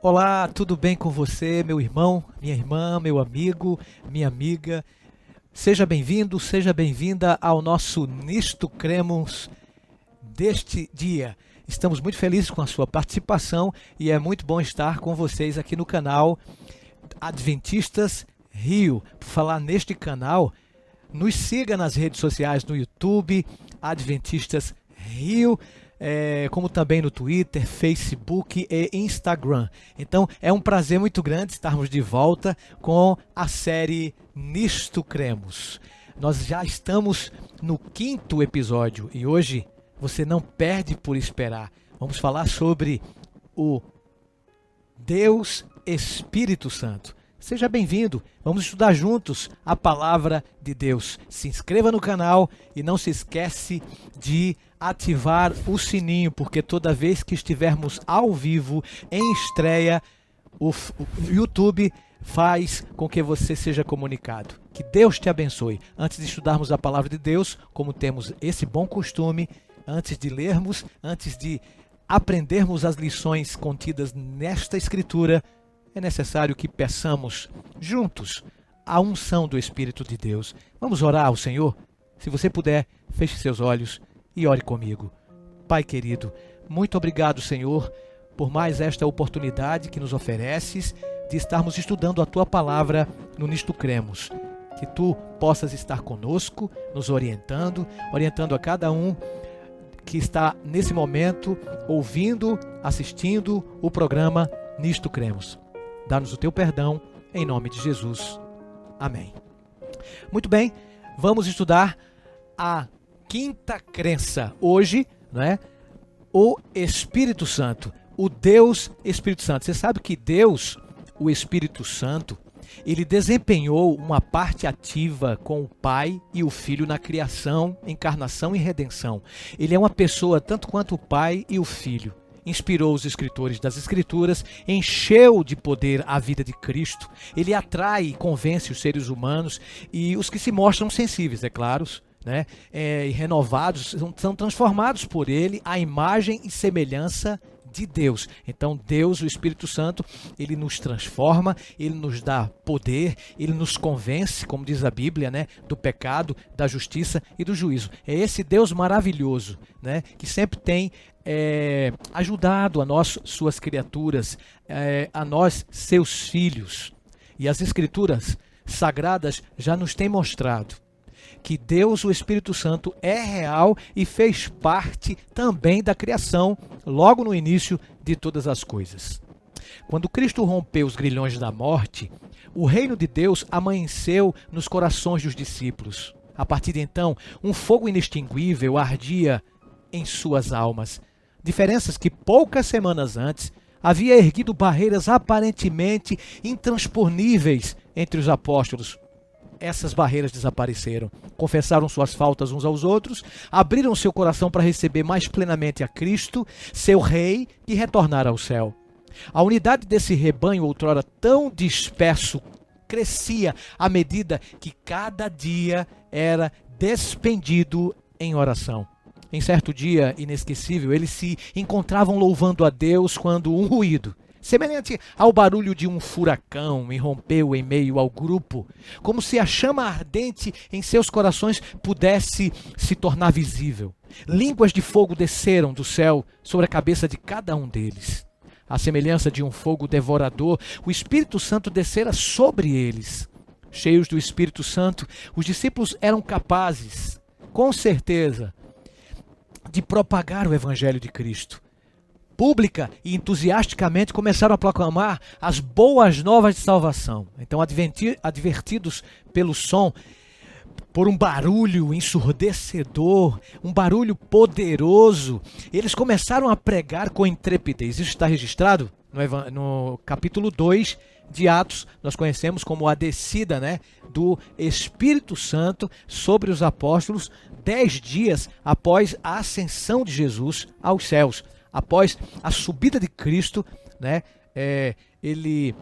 Olá, tudo bem com você, meu irmão, minha irmã, meu amigo, minha amiga? Seja bem-vindo, seja bem-vinda ao nosso Nisto Cremos deste dia. Estamos muito felizes com a sua participação e é muito bom estar com vocês aqui no canal Adventistas Rio. Por falar neste canal, nos siga nas redes sociais, no YouTube, Adventistas Rio, como também no Twitter, Facebook e Instagram. Então é um prazer muito grande estarmos de volta com a série Nisto Cremos. Nós já estamos no 5º episódio e hoje você não perde por esperar. Vamos falar sobre o Deus Espírito Santo. Seja bem-vindo, vamos estudar juntos a palavra de Deus. Se inscreva no canal e não se esquece de ativar o sininho, porque toda vez que estivermos ao vivo, em estreia, o YouTube faz com que você seja comunicado. Que Deus te abençoe. Antes de estudarmos a palavra de Deus, como temos esse bom costume, antes de lermos, antes de aprendermos as lições contidas nesta escritura, é necessário que peçamos juntos a unção do Espírito de Deus. Vamos orar ao Senhor? Se você puder, feche seus olhos e ore comigo. Pai querido, muito obrigado, Senhor, por mais esta oportunidade que nos ofereces de estarmos estudando a Tua palavra no Nisto Cremos. Que Tu possas estar conosco, nos orientando a cada um que está nesse momento ouvindo, assistindo o programa Nisto Cremos. Dá-nos o Teu perdão, em nome de Jesus. Amém. Muito bem, vamos estudar a 5ª crença. Hoje, o Espírito Santo, o Deus Espírito Santo. Você sabe que Deus, o Espírito Santo, ele desempenhou uma parte ativa com o Pai e o Filho na criação, encarnação e redenção. Ele é uma pessoa tanto quanto o Pai e o Filho. Inspirou os escritores das Escrituras, encheu de poder a vida de Cristo. Ele atrai e convence os seres humanos e os que se mostram sensíveis, é claro, e renovados, são transformados por ele à imagem e semelhança de Deus. Então Deus, o Espírito Santo, ele nos transforma, ele nos dá poder, ele nos convence, como diz a Bíblia, do pecado, da justiça e do juízo. É esse Deus maravilhoso, que sempre tem ajudado a nós, suas criaturas, a nós, seus filhos. E as Escrituras Sagradas já nos têm mostrado que Deus, o Espírito Santo, é real e fez parte também da criação, logo no início de todas as coisas. Quando Cristo rompeu os grilhões da morte, o reino de Deus amanheceu nos corações dos discípulos. A partir de então, um fogo inextinguível ardia em suas almas. Diferenças que poucas semanas antes havia erguido barreiras aparentemente intransponíveis entre os apóstolos. Essas barreiras desapareceram, confessaram suas faltas uns aos outros, abriram seu coração para receber mais plenamente a Cristo, seu Rei, e retornar ao céu. A unidade desse rebanho, outrora tão disperso, crescia à medida que cada dia era despendido em oração. Em certo dia inesquecível, eles se encontravam louvando a Deus quando um ruído, semelhante ao barulho de um furacão, irrompeu em meio ao grupo, como se a chama ardente em seus corações pudesse se tornar visível. Línguas de fogo desceram do céu sobre a cabeça de cada um deles. À semelhança de um fogo devorador, o Espírito Santo descera sobre eles. Cheios do Espírito Santo, os discípulos eram capazes, com certeza, de propagar o Evangelho de Cristo. Pública e entusiasticamente começaram a proclamar as boas novas de salvação. Então, advertidos pelo som, por um barulho ensurdecedor, um barulho poderoso, eles começaram a pregar com intrepidez. Isso está registrado no capítulo 2 de Atos. Nós conhecemos como a descida do Espírito Santo sobre os apóstolos 10 dias após a ascensão de Jesus aos céus. Após a subida de Cristo, ele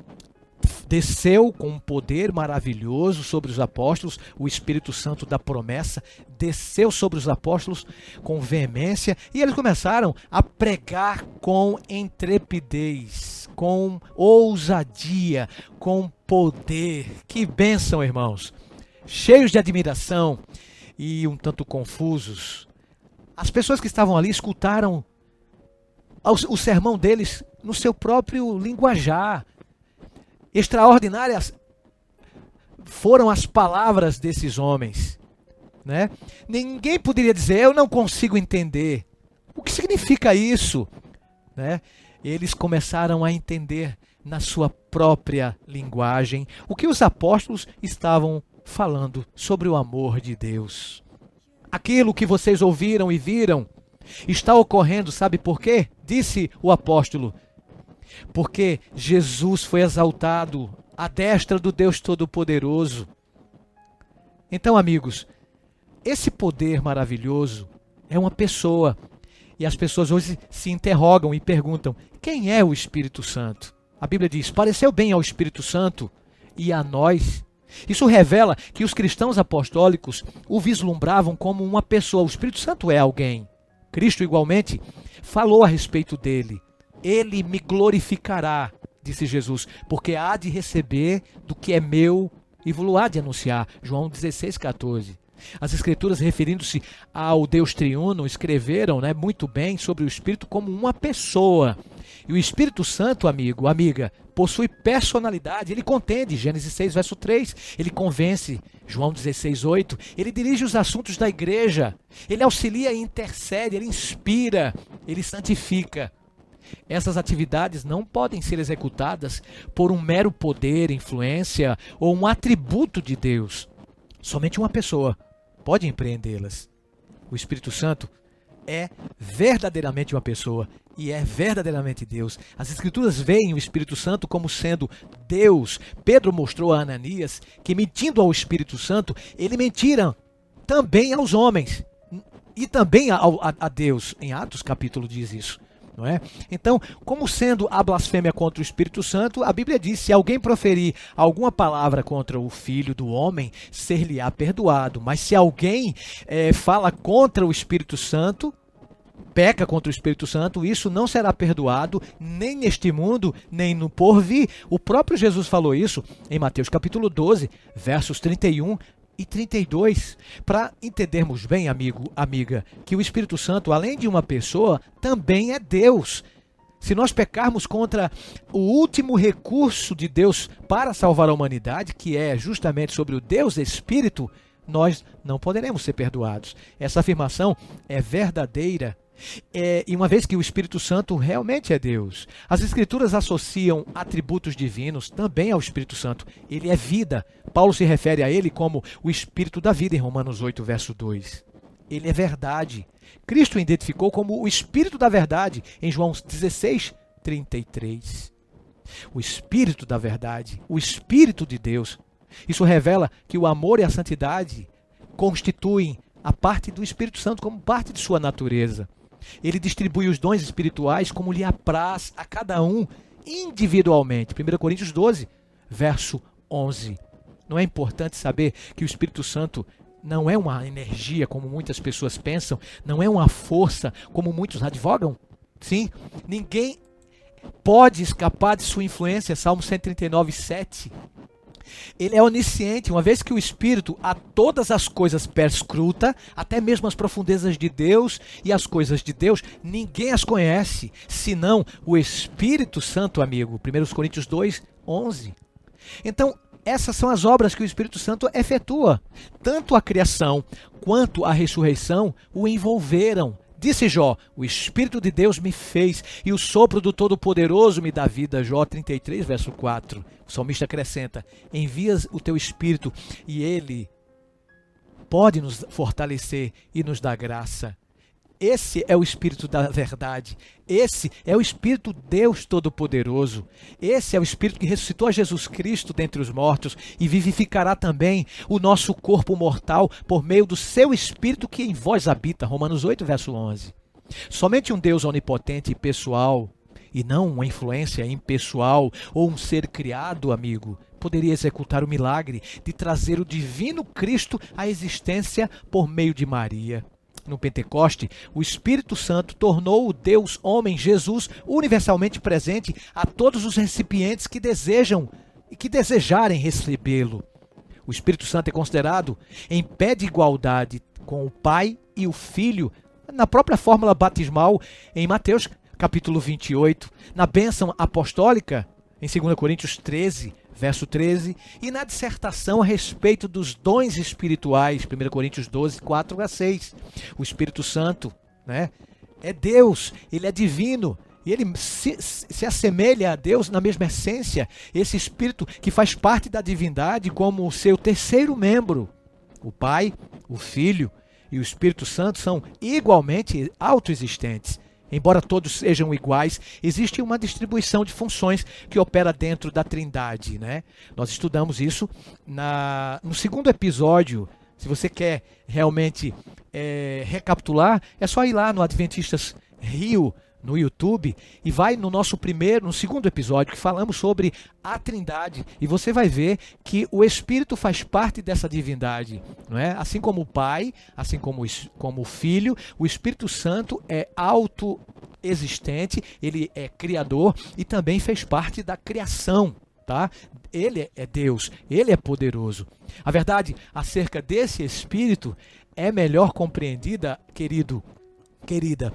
desceu com um poder maravilhoso sobre os apóstolos, o Espírito Santo da promessa desceu sobre os apóstolos com veemência e eles começaram a pregar com intrepidez, com ousadia, com poder. Que bênção, irmãos! Cheios de admiração e um tanto confusos, as pessoas que estavam ali escutaram o sermão deles no seu próprio linguajar. Extraordinárias foram as palavras desses homens, né? Ninguém poderia dizer, eu não consigo entender. O que significa isso? Né? Eles começaram a entender na sua própria linguagem o que os apóstolos estavam falando sobre o amor de Deus. Aquilo que vocês ouviram e viram está ocorrendo, sabe por quê? Disse o apóstolo. Porque Jesus foi exaltado à destra do Deus Todo-Poderoso. Então, amigos, esse poder maravilhoso é uma pessoa. E as pessoas hoje se interrogam e perguntam, quem é o Espírito Santo? A Bíblia diz, pareceu bem ao Espírito Santo e a nós. Isso revela que os cristãos apostólicos o vislumbravam como uma pessoa. O Espírito Santo é alguém. Cristo, igualmente, falou a respeito dele. Ele me glorificará, disse Jesus, porque há de receber do que é meu e vou há de anunciar. João 16,14. As Escrituras, referindo-se ao Deus triuno, escreveram, muito bem sobre o Espírito como uma pessoa. E o Espírito Santo, amigo, amiga, possui personalidade. Ele contende, Gênesis 6, verso 3. Ele convence, João 16, 8. Ele dirige os assuntos da igreja. Ele auxilia e intercede, ele inspira, ele santifica. Essas atividades não podem ser executadas por um mero poder, influência ou um atributo de Deus. Somente uma pessoa pode empreendê-las. O Espírito Santo é verdadeiramente uma pessoa e é verdadeiramente Deus. As Escrituras veem o Espírito Santo como sendo Deus. Pedro mostrou a Ananias que, mentindo ao Espírito Santo, ele mentira também aos homens e também a Deus. Em Atos capítulo diz isso. Não é? Então, como sendo a blasfêmia contra o Espírito Santo, a Bíblia diz, se alguém proferir alguma palavra contra o Filho do homem, ser-lhe-á perdoado. Mas se alguém fala contra o Espírito Santo, peca contra o Espírito Santo, isso não será perdoado, nem neste mundo, nem no porvir. O próprio Jesus falou isso em Mateus capítulo 12, versos 31 e 32, para entendermos bem, amigo, amiga, que o Espírito Santo, além de uma pessoa, também é Deus. Se nós pecarmos contra o último recurso de Deus para salvar a humanidade, que é justamente sobre o Deus Espírito, nós não poderemos ser perdoados. Essa afirmação é verdadeira. E uma vez que o Espírito Santo realmente é Deus, as Escrituras associam atributos divinos também ao Espírito Santo. Ele é vida. Paulo se refere a ele como o Espírito da vida em Romanos 8, verso 2. Ele é verdade. Cristo o identificou como o Espírito da verdade em João 16, 33. O Espírito da verdade, o Espírito de Deus. Isso revela que o amor e a santidade constituem a parte do Espírito Santo como parte de sua natureza. Ele distribui os dons espirituais como lhe apraz a cada um individualmente. 1 Coríntios 12, verso 11. Não é importante saber que o Espírito Santo não é uma energia como muitas pessoas pensam, não é uma força como muitos advogam? Sim, ninguém pode escapar de sua influência. Salmo 139, 7. Ele é onisciente, uma vez que o Espírito a todas as coisas perscruta, até mesmo as profundezas de Deus e as coisas de Deus, ninguém as conhece, senão o Espírito Santo, amigo. 1 Coríntios 2, 11. Então, essas são as obras que o Espírito Santo efetua. Tanto a criação quanto a ressurreição o envolveram. Disse Jó, o Espírito de Deus me fez e o sopro do Todo-Poderoso me dá vida. Jó 33, verso 4. O salmista acrescenta, envias o teu Espírito e ele pode nos fortalecer e nos dar graça. Esse é o Espírito da verdade. Esse é o Espírito Deus Todo-Poderoso. Esse é o Espírito que ressuscitou a Jesus Cristo dentre os mortos e vivificará também o nosso corpo mortal por meio do seu Espírito que em vós habita. Romanos 8, verso 11. Somente um Deus onipotente e pessoal e não uma influência impessoal ou um ser criado, amigo, poderia executar o milagre de trazer o divino Cristo à existência por meio de Maria. No Pentecoste, o Espírito Santo tornou o Deus homem Jesus universalmente presente a todos os recipientes que desejam e que desejarem recebê-lo. O Espírito Santo é considerado em pé de igualdade com o Pai e o Filho na própria fórmula batismal em Mateus capítulo 28, na bênção apostólica em 2 Coríntios 13, verso 13, e na dissertação a respeito dos dons espirituais, 1 Coríntios 12, 4 a 6. O Espírito Santo, né, é Deus, ele é divino, e ele se assemelha a Deus na mesma essência, esse Espírito que faz parte da divindade como o seu terceiro membro. O Pai, o Filho e o Espírito Santo são igualmente autoexistentes. Embora todos sejam iguais, existe uma distribuição de funções que opera dentro da Trindade, né? Nós estudamos isso no segundo episódio. Se você quer realmente recapitular, é só ir lá no Adventistas Rio, no YouTube, e vai no no segundo episódio, que falamos sobre a Trindade, e você vai ver que o Espírito faz parte dessa divindade, não é? Assim como o Pai, assim como o Filho, o Espírito Santo é autoexistente, ele é criador e também fez parte da criação, tá? Ele é Deus, ele é poderoso. A verdade acerca desse Espírito é melhor compreendida, querido, querida,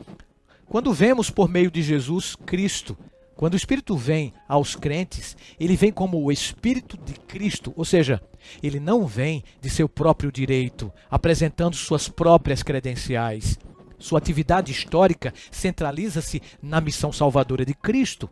quando vemos por meio de Jesus Cristo. Quando o Espírito vem aos crentes, ele vem como o Espírito de Cristo, ou seja, ele não vem de seu próprio direito, apresentando suas próprias credenciais. Sua atividade histórica centraliza-se na missão salvadora de Cristo.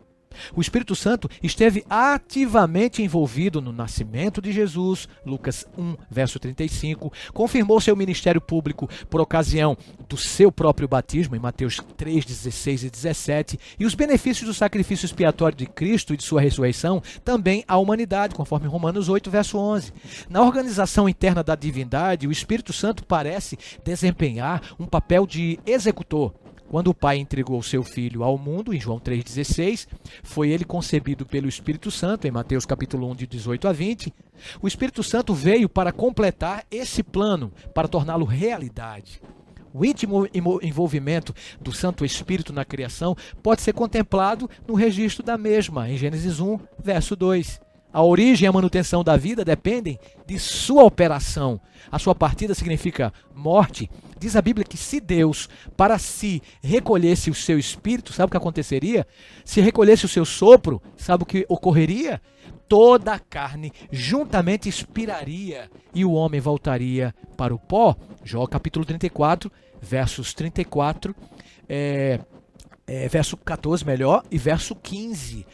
O Espírito Santo esteve ativamente envolvido no nascimento de Jesus, Lucas 1, verso 35, confirmou seu ministério público por ocasião do seu próprio batismo, em Mateus 3, 16 e 17, e os benefícios do sacrifício expiatório de Cristo e de sua ressurreição também à humanidade, conforme Romanos 8, verso 11. Na organização interna da divindade, o Espírito Santo parece desempenhar um papel de executor. Quando o Pai entregou seu Filho ao mundo, em João 3,16, foi ele concebido pelo Espírito Santo, em Mateus capítulo 1, de 18 a 20. O Espírito Santo veio para completar esse plano, para torná-lo realidade. O íntimo envolvimento do Santo Espírito na criação pode ser contemplado no registro da mesma, em Gênesis 1, verso 2. A origem e a manutenção da vida dependem de sua operação. A sua partida significa morte. Diz a Bíblia que se Deus para si recolhesse o seu espírito, sabe o que aconteceria? Se recolhesse o seu sopro, sabe o que ocorreria? Toda a carne juntamente expiraria e o homem voltaria para o pó. Jó capítulo 34, versos 34, verso 14 melhor, e verso 15.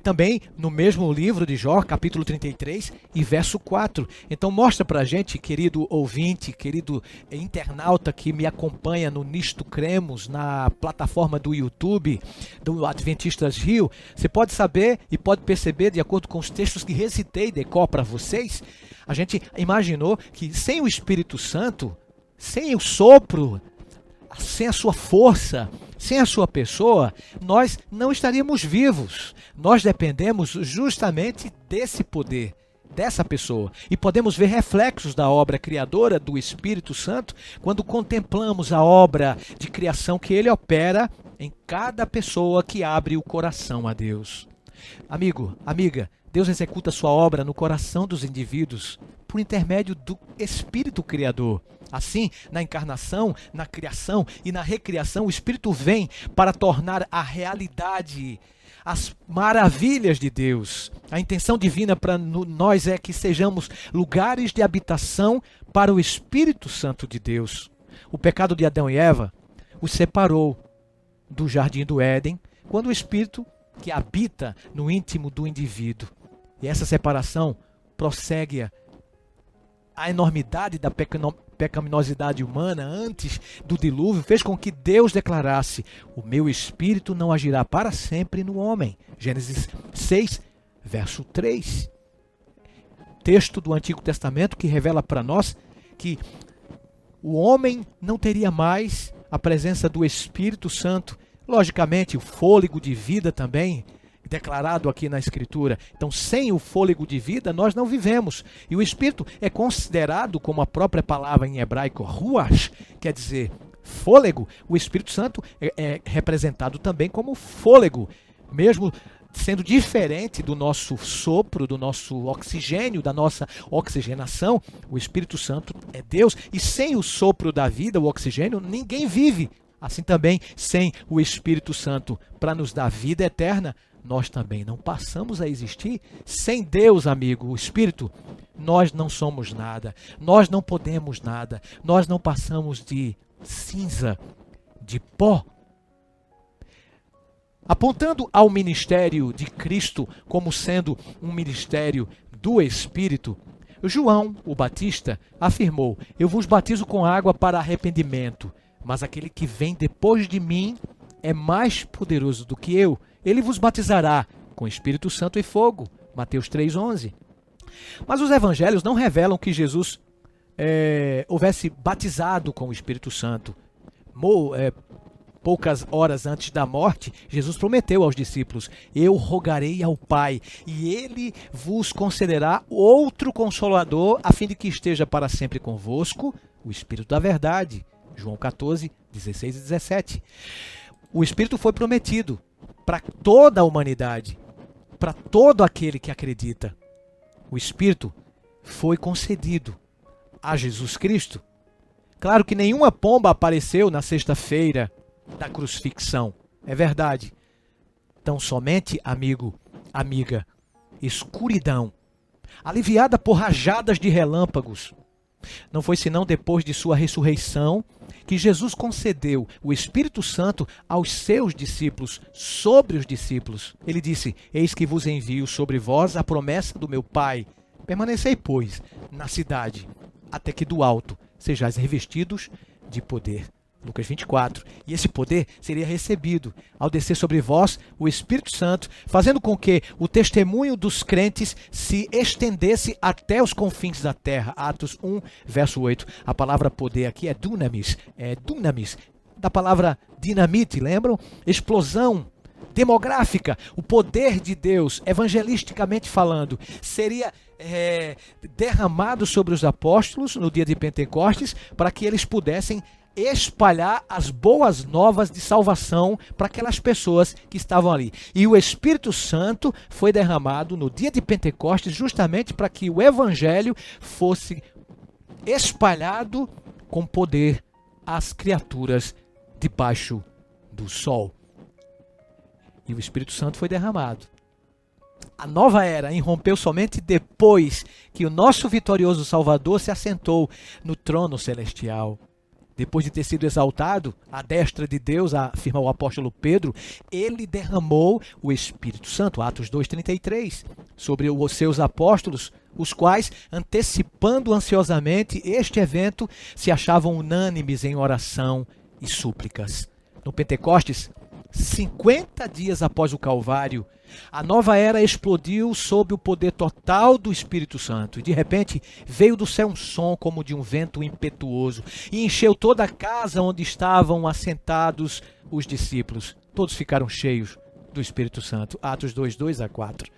Também no mesmo livro de Jó, capítulo 33 e verso 4. Então mostra pra gente, querido ouvinte, querido internauta que me acompanha no Nisto Cremos, na plataforma do YouTube do Adventistas Rio, você pode saber e pode perceber, de acordo com os textos que recitei de cor para vocês, a gente imaginou que sem o Espírito Santo, sem o sopro, sem a sua força, sem a sua pessoa, nós não estaríamos vivos. Nós dependemos justamente desse poder, dessa pessoa. E podemos ver reflexos da obra criadora do Espírito Santo quando contemplamos a obra de criação que ele opera em cada pessoa que abre o coração a Deus. Amigo, amiga, Deus executa sua obra no coração dos indivíduos por intermédio do Espírito Criador. Assim, na encarnação, na criação e na recriação, o Espírito vem para tornar a realidade as maravilhas de Deus. A intenção divina para nós é que sejamos lugares de habitação para o Espírito Santo de Deus. O pecado de Adão e Eva os separou do jardim do Éden, quando o Espírito que habita no íntimo do indivíduo. E essa separação prossegue a enormidade da pecaminosidade humana antes do dilúvio, fez com que Deus declarasse: o meu Espírito não agirá para sempre no homem. Gênesis 6, verso 3. Texto do Antigo Testamento que revela para nós que o homem não teria mais a presença do Espírito Santo Logicamente, o fôlego de vida também, declarado aqui na Escritura. Então, sem o fôlego de vida, nós não vivemos. E o Espírito é considerado, como a própria palavra em hebraico, ruach, quer dizer fôlego. O Espírito Santo é representado também como fôlego, mesmo sendo diferente do nosso sopro, do nosso oxigênio, da nossa oxigenação. O Espírito Santo é Deus, e sem o sopro da vida, o oxigênio, ninguém vive. Assim também, sem o Espírito Santo para nos dar vida eterna, nós também não passamos a existir. Sem Deus, amigo, o Espírito, nós não somos nada, nós não podemos nada, nós não passamos de cinza, de pó. Apontando ao ministério de Cristo como sendo um ministério do Espírito, João, o Batista, afirmou: eu vos batizo com água para arrependimento, mas aquele que vem depois de mim é mais poderoso do que eu. Ele vos batizará com Espírito Santo e fogo. Mateus 3,11. Mas os evangelhos não revelam que Jesus houvesse batizado com o Espírito Santo. Poucas horas antes da morte, Jesus prometeu aos discípulos: eu rogarei ao Pai, e Ele vos concederá outro Consolador, a fim de que esteja para sempre convosco, o Espírito da verdade. João 14, 16 e 17. O Espírito foi prometido para toda a humanidade, para todo aquele que acredita. O Espírito foi concedido a Jesus Cristo. Claro que nenhuma pomba apareceu na sexta-feira da crucifixão, é verdade. Tão somente, amigo, amiga, escuridão, aliviada por rajadas de relâmpagos. Não foi senão depois de sua ressurreição que Jesus concedeu o Espírito Santo aos seus discípulos, sobre os discípulos. Ele disse: eis que vos envio sobre vós a promessa do meu Pai. Permanecei, pois, na cidade, até que do alto sejais revestidos de poder. Lucas 24. E esse poder seria recebido ao descer sobre vós o Espírito Santo, fazendo com que o testemunho dos crentes se estendesse até os confins da terra. Atos 1, verso 8. A palavra poder aqui é dunamis, da palavra dinamite, lembram? Explosão demográfica. O poder de Deus, evangelisticamente falando, seria derramado sobre os apóstolos no dia de Pentecostes, para que eles pudessem espalhar as boas novas de salvação para aquelas pessoas que estavam ali. E o Espírito Santo foi derramado no dia de Pentecostes justamente para que o Evangelho fosse espalhado com poder às criaturas debaixo do sol. E o Espírito Santo foi derramado. A nova era irrompeu somente depois que o nosso vitorioso Salvador se assentou no trono celestial. Depois de ter sido exaltado à destra de Deus, afirma o apóstolo Pedro, ele derramou o Espírito Santo, Atos 2,33, sobre os seus apóstolos, os quais, antecipando ansiosamente este evento, se achavam unânimes em oração e súplicas. No Pentecostes, 50 dias após o Calvário, a nova era explodiu sob o poder total do Espírito Santo. E de repente veio do céu um som como de um vento impetuoso e encheu toda a casa onde estavam assentados os discípulos. Todos ficaram cheios do Espírito Santo. Atos 2, 2 a 4.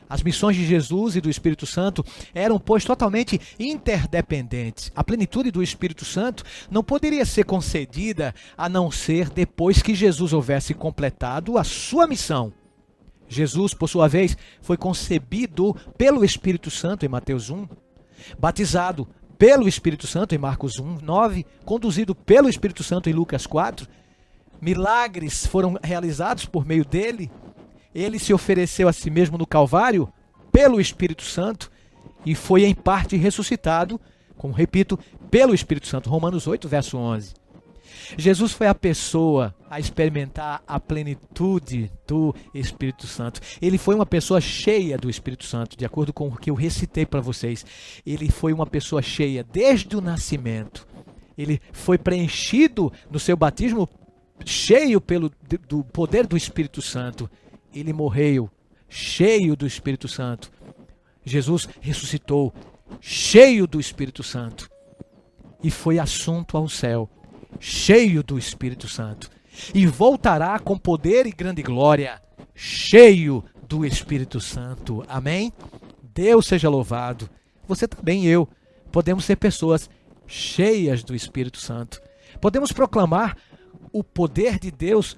As missões de Jesus e do Espírito Santo eram, pois, totalmente interdependentes. A plenitude do Espírito Santo não poderia ser concedida a não ser depois que Jesus houvesse completado a sua missão. Jesus, por sua vez, foi concebido pelo Espírito Santo em Mateus 1, batizado pelo Espírito Santo em Marcos 1, 9, conduzido pelo Espírito Santo em Lucas 4. Milagres foram realizados por meio dele. Ele se ofereceu a si mesmo no Calvário pelo Espírito Santo e foi em parte ressuscitado, como repito, pelo Espírito Santo. Romanos 8, verso 11. Jesus foi a pessoa a experimentar a plenitude do Espírito Santo. Ele foi uma pessoa cheia do Espírito Santo, de acordo com o que eu recitei para vocês. Ele foi uma pessoa cheia desde o nascimento. Ele foi preenchido no seu batismo, cheio do poder do Espírito Santo. Ele morreu cheio do Espírito Santo. Jesus ressuscitou cheio do Espírito Santo e foi assunto ao céu cheio do Espírito Santo. e voltará com poder e grande glória, cheio do Espírito Santo. Amém? Deus seja louvado. Você também e eu podemos ser pessoas cheias do Espírito Santo. Podemos proclamar o poder de Deus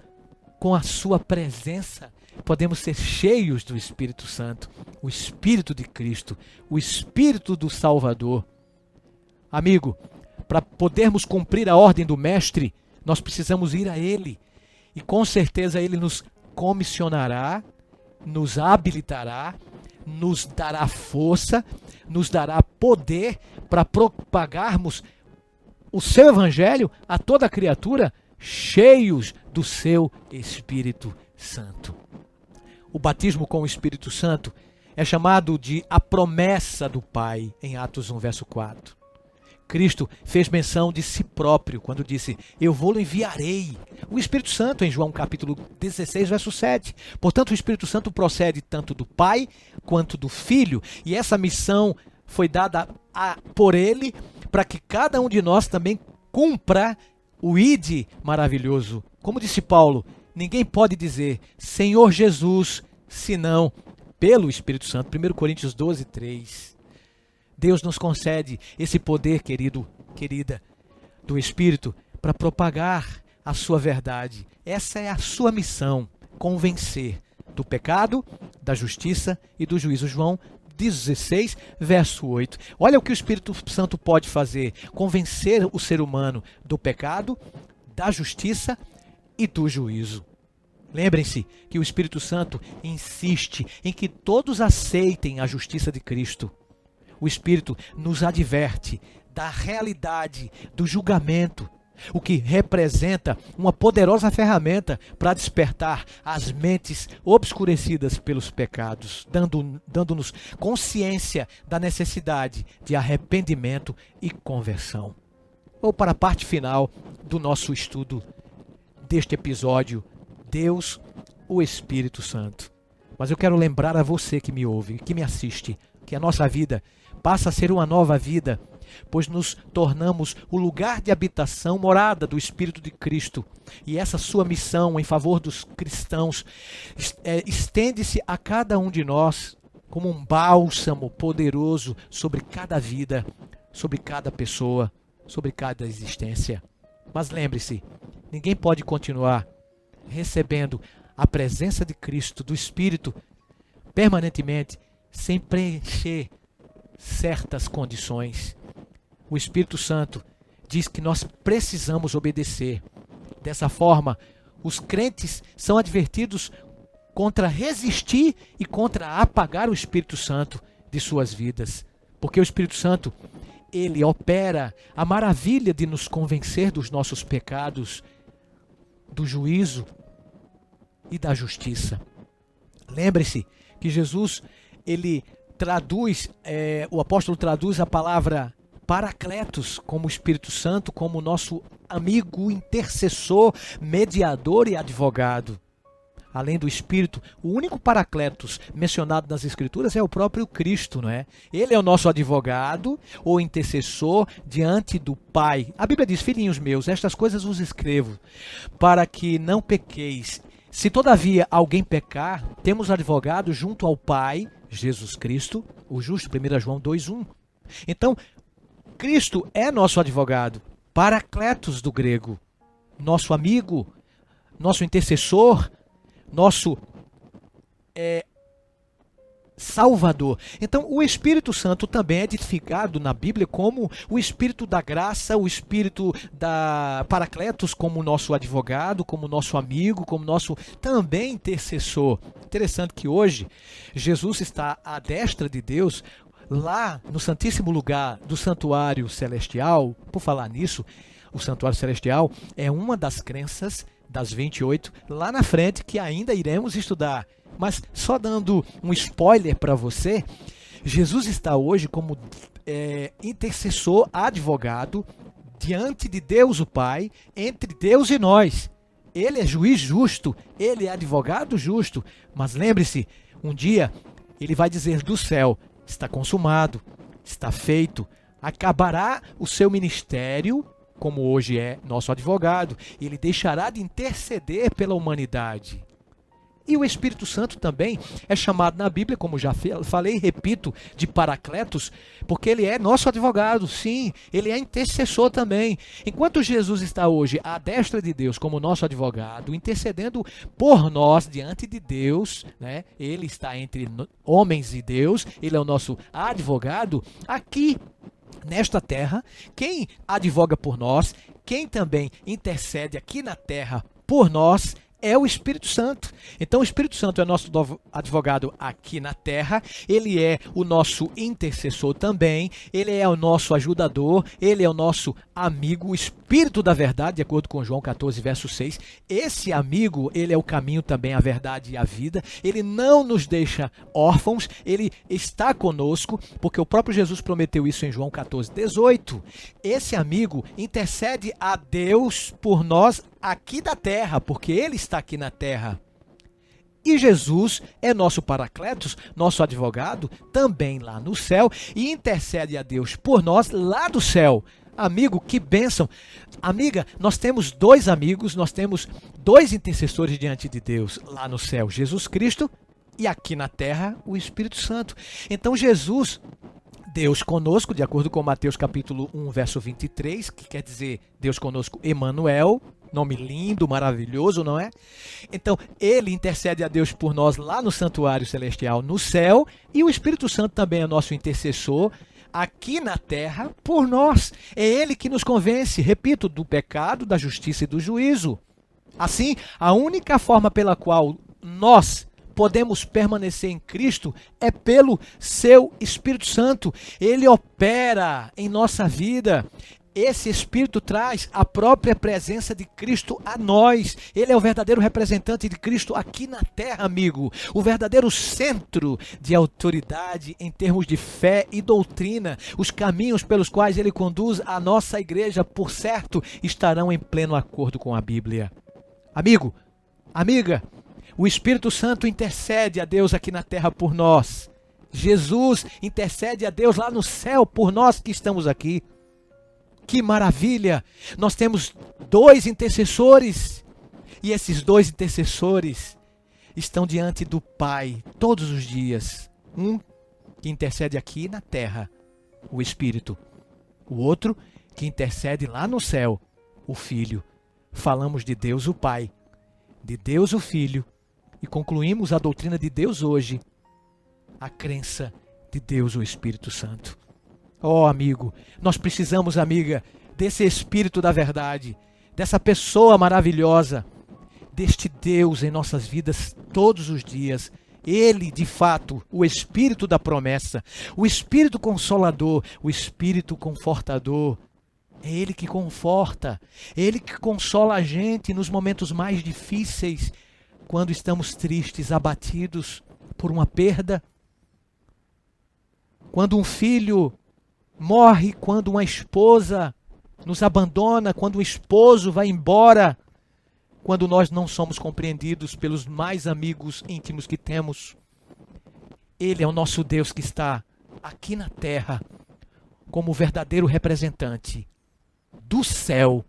com a sua presença. Podemos ser cheios do Espírito Santo, o Espírito de Cristo, o Espírito do Salvador. Amigo, para podermos cumprir a ordem do Mestre, nós precisamos ir a Ele. E com certeza Ele nos comissionará, nos habilitará, nos dará força, nos dará poder para propagarmos o seu Evangelho a toda criatura, cheios do seu Espírito Santo. O batismo com o Espírito Santo é chamado de a promessa do Pai, em Atos 1, verso 4. Cristo fez menção de si próprio quando disse: eu vou-lo enviarei. O Espírito Santo, em João capítulo 16, verso 7. Portanto, o Espírito Santo procede tanto do Pai quanto do Filho. E essa missão foi dada por Ele para que cada um de nós também cumpra o ide maravilhoso. Como disse Paulo, ninguém pode dizer Senhor Jesus, senão pelo Espírito Santo. 1 Coríntios 12, 3. Deus nos concede esse poder, querido, querida, do Espírito para propagar a sua verdade. Essa é a sua missão, convencer do pecado, da justiça e do juízo. João 16, verso 8. Olha o que o Espírito Santo pode fazer: convencer o ser humano do pecado, da justiça e do juízo. Lembrem-se que o Espírito Santo insiste em que todos aceitem a justiça de Cristo. O Espírito nos adverte da realidade do julgamento, o que representa uma poderosa ferramenta para despertar as mentes obscurecidas pelos pecados, dando-nos consciência da necessidade de arrependimento e conversão. Ou para a parte final do nosso estudo deste episódio, Deus, o Espírito Santo. Mas eu quero lembrar a você que me ouve, que me assiste, que a nossa vida passa a ser uma nova vida, pois nos tornamos o lugar de habitação, morada do Espírito de Cristo. E essa sua missão em favor dos cristãos estende-se a cada um de nós como um bálsamo poderoso sobre cada vida, sobre cada pessoa, sobre cada existência. Mas lembre-se, ninguém pode continuar recebendo a presença de Cristo, do Espírito, permanentemente, sem preencher certas condições. O Espírito Santo diz que nós precisamos obedecer. Dessa forma, os crentes são advertidos contra resistir e contra apagar o Espírito Santo de suas vidas. Porque o Espírito Santo, ele opera a maravilha de nos convencer dos nossos pecados, do juízo e da justiça. Lembre-se que Jesus, o apóstolo traduz a palavra Paracletos como o Espírito Santo, como nosso amigo, intercessor, mediador e advogado. Além do Espírito, o único Paracletos mencionado nas Escrituras é o próprio Cristo, não é? Ele é o nosso advogado ou intercessor diante do Pai. A Bíblia diz: filhinhos meus, estas coisas vos escrevo, para que não pequeis. Se todavia alguém pecar, temos advogado junto ao Pai, Jesus Cristo, o justo, 1 João 2:1. Então, Cristo é nosso advogado, Paracletos do grego, nosso amigo, nosso intercessor, nosso Salvador. Então, o Espírito Santo também é identificado na Bíblia como o Espírito da graça, o Espírito da Paracletos como nosso advogado, como nosso amigo, como nosso também intercessor. Interessante que hoje Jesus está à destra de Deus, lá no Santíssimo Lugar do Santuário Celestial. Por falar nisso, o Santuário Celestial é uma das crenças das 28 lá na frente que ainda iremos estudar. Mas só dando um spoiler para você, Jesus está hoje como intercessor, advogado, diante de Deus o Pai, entre Deus e nós. Ele é juiz justo, ele é advogado justo. Mas lembre-se, um dia ele vai dizer do céu: está consumado, está feito. Acabará o seu ministério como hoje é nosso advogado. Ele deixará de interceder pela humanidade. E o Espírito Santo também é chamado na Bíblia, como já falei e repito, de Paracletos, porque ele é nosso advogado, sim, ele é intercessor também. Enquanto Jesus está hoje à destra de Deus como nosso advogado, intercedendo por nós diante de Deus, né? Ele está entre homens e Deus, ele é o nosso advogado. Aqui nesta terra, quem advoga por nós, quem também intercede aqui na terra por nós, é o Espírito Santo. Então o Espírito Santo é nosso advogado aqui na terra, ele é o nosso intercessor também, ele é o nosso ajudador, ele é o nosso amigo, o Espírito da verdade, de acordo com João 14, verso 6. Esse amigo, ele é o caminho também, a verdade e a vida. Ele não nos deixa órfãos, ele está conosco, porque o próprio Jesus prometeu isso em João 14, 18. Esse amigo intercede a Deus por nós aqui da terra, porque ele está aqui na terra. E Jesus é nosso Paracletos, nosso advogado, também lá no céu, e intercede a Deus por nós lá do céu. Amigo, que bênção! Amiga, nós temos dois amigos, nós temos dois intercessores diante de Deus lá no céu, Jesus Cristo, e aqui na terra, o Espírito Santo. Então Jesus, Deus conosco, de acordo com Mateus capítulo 1, verso 23, que quer dizer Deus conosco, Emanuel, nome lindo, maravilhoso, não é? Então, ele intercede a Deus por nós lá no santuário celestial, no céu, e o Espírito Santo também é nosso intercessor aqui na terra por nós. É ele que nos convence, repito, do pecado, da justiça e do juízo. Assim, a única forma pela qual nós podemos permanecer em Cristo é pelo seu Espírito Santo. Ele opera em nossa vida. Esse Espírito traz a própria presença de Cristo a nós. Ele é o verdadeiro representante de Cristo aqui na terra, amigo. O verdadeiro centro de autoridade em termos de fé e doutrina. Os caminhos pelos quais ele conduz a nossa igreja, por certo, estarão em pleno acordo com a Bíblia. Amigo, amiga, o Espírito Santo intercede a Deus aqui na terra por nós. Jesus intercede a Deus lá no céu por nós que estamos aqui. Que maravilha! Nós temos dois intercessores, e esses dois intercessores estão diante do Pai todos os dias. Um que intercede aqui na terra, o Espírito. O outro que intercede lá no céu, o Filho. Falamos de Deus o Pai, de Deus o Filho, e concluímos a doutrina de Deus hoje, a crença de Deus o Espírito Santo. Oh, amigo, nós precisamos, amiga, desse Espírito da verdade, dessa pessoa maravilhosa, deste Deus em nossas vidas todos os dias. Ele, de fato, o Espírito da promessa, o Espírito Consolador, o Espírito Confortador. É Ele que conforta, é Ele que consola a gente nos momentos mais difíceis, quando estamos tristes, abatidos por uma perda, quando um filho morre, quando uma esposa nos abandona, quando um esposo vai embora, quando nós não somos compreendidos pelos mais amigos íntimos que temos. Ele é o nosso Deus que está aqui na terra como o verdadeiro representante do céu,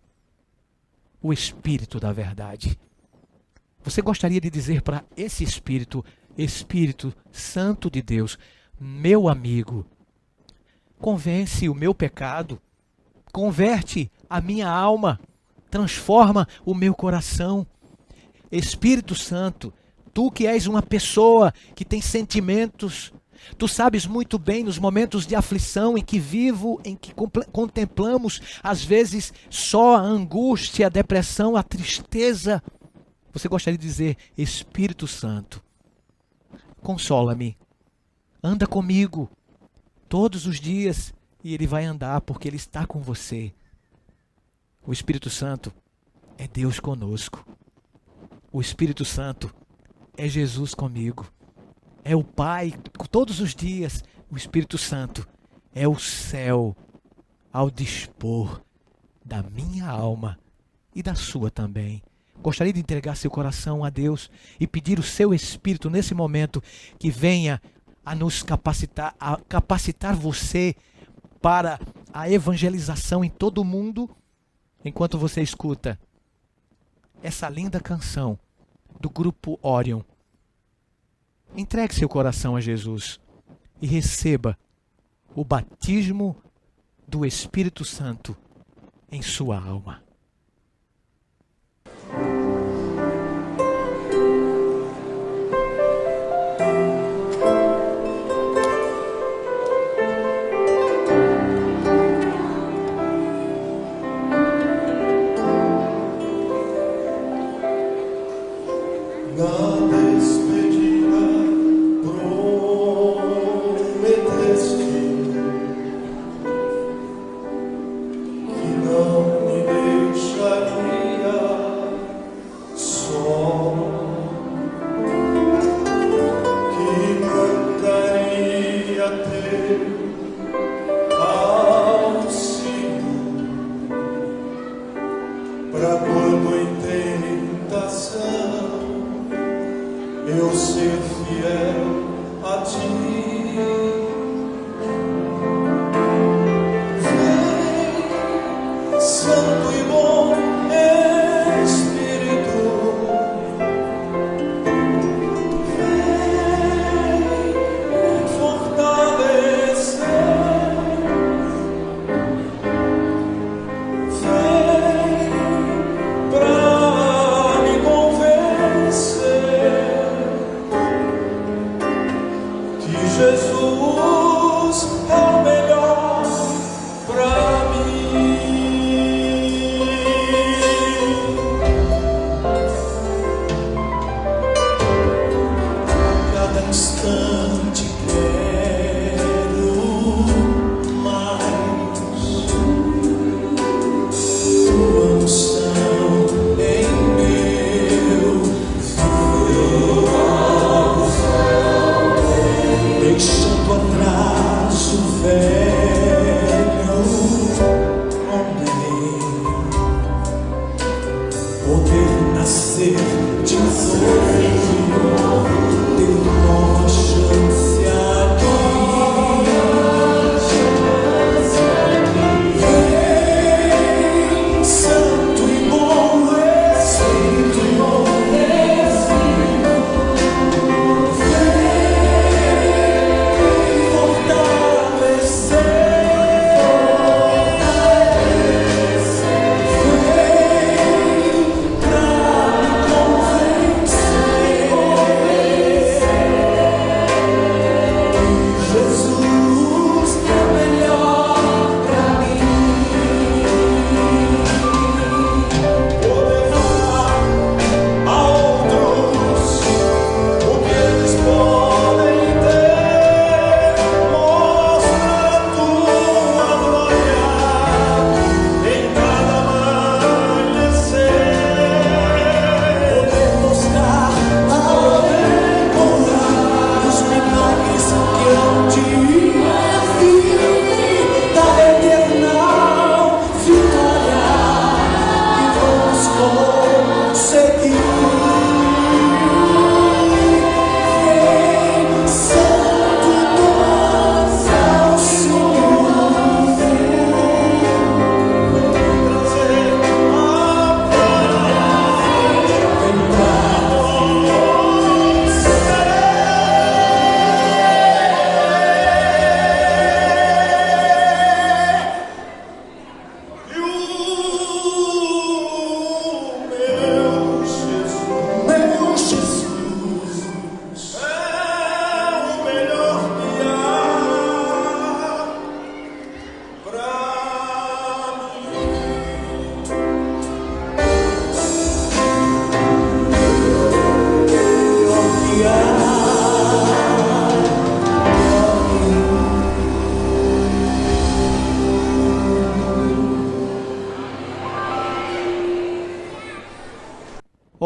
o Espírito da verdade. Você gostaria de dizer para esse Espírito, Espírito Santo de Deus, meu amigo, convence o meu pecado, converte a minha alma, transforma o meu coração. Espírito Santo, tu que és uma pessoa que tem sentimentos, tu sabes muito bem nos momentos de aflição em que vivo, em que contemplamos às vezes só a angústia, a depressão, a tristeza. Você gostaria de dizer, Espírito Santo, consola-me, anda comigo todos os dias, e Ele vai andar porque Ele está com você. O Espírito Santo é Deus conosco. O Espírito Santo é Jesus comigo. É o Pai todos os dias. O Espírito Santo é o céu ao dispor da minha alma e da sua também. Gostaria de entregar seu coração a Deus e pedir o seu Espírito nesse momento que venha a nos capacitar, a capacitar você para a evangelização em todo o mundo, enquanto você escuta essa linda canção do grupo Orion, entregue seu coração a Jesus e receba o batismo do Espírito Santo em sua alma.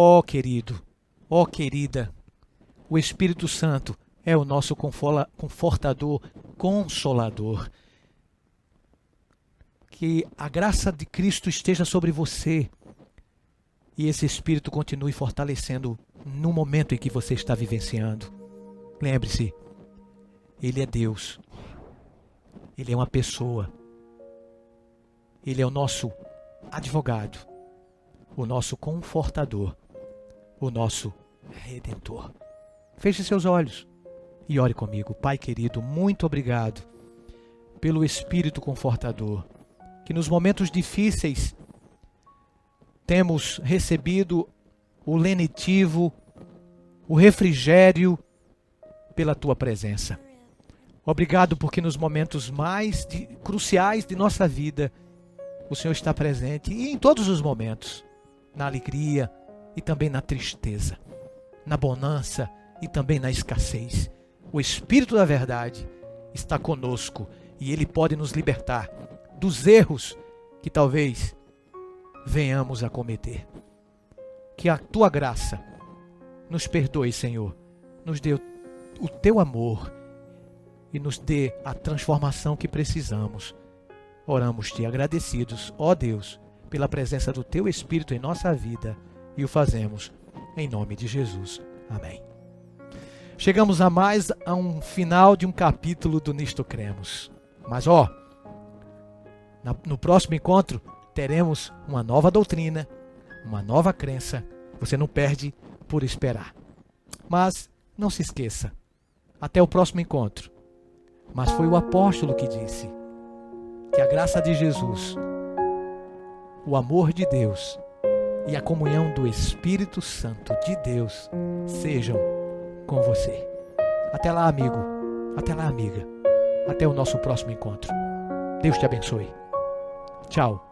Ó querido, ó querida, o Espírito Santo é o nosso confortador, consolador. Que a graça de Cristo esteja sobre você e esse Espírito continue fortalecendo no momento em que você está vivenciando. Lembre-se, Ele é Deus, Ele é uma pessoa, Ele é o nosso advogado, o nosso confortador, o nosso redentor. Feche seus olhos e ore comigo. Pai querido, muito obrigado pelo Espírito Confortador, que nos momentos difíceis temos recebido o lenitivo, o refrigério pela Tua presença. Obrigado porque nos momentos mais cruciais de nossa vida, o Senhor está presente, e em todos os momentos, na alegria e também na tristeza, na bonança e também na escassez. O Espírito da verdade está conosco e Ele pode nos libertar dos erros que talvez venhamos a cometer. Que a Tua graça nos perdoe, Senhor, nos dê o Teu amor e nos dê a transformação que precisamos. Oramos-te agradecidos, ó Deus, pela presença do Teu Espírito em nossa vida, e o fazemos em nome de Jesus. Amém. Chegamos a um final de um capítulo do Nisto Cremos. Mas no próximo encontro teremos uma nova doutrina, uma nova crença. Você não perde por esperar. Mas não se esqueça, até o próximo encontro. Mas foi o apóstolo que disse que a graça de Jesus, o amor de Deus e a comunhão do Espírito Santo de Deus sejam com você. Até lá, amigo. Até lá, amiga. Até o nosso próximo encontro. Deus te abençoe. Tchau.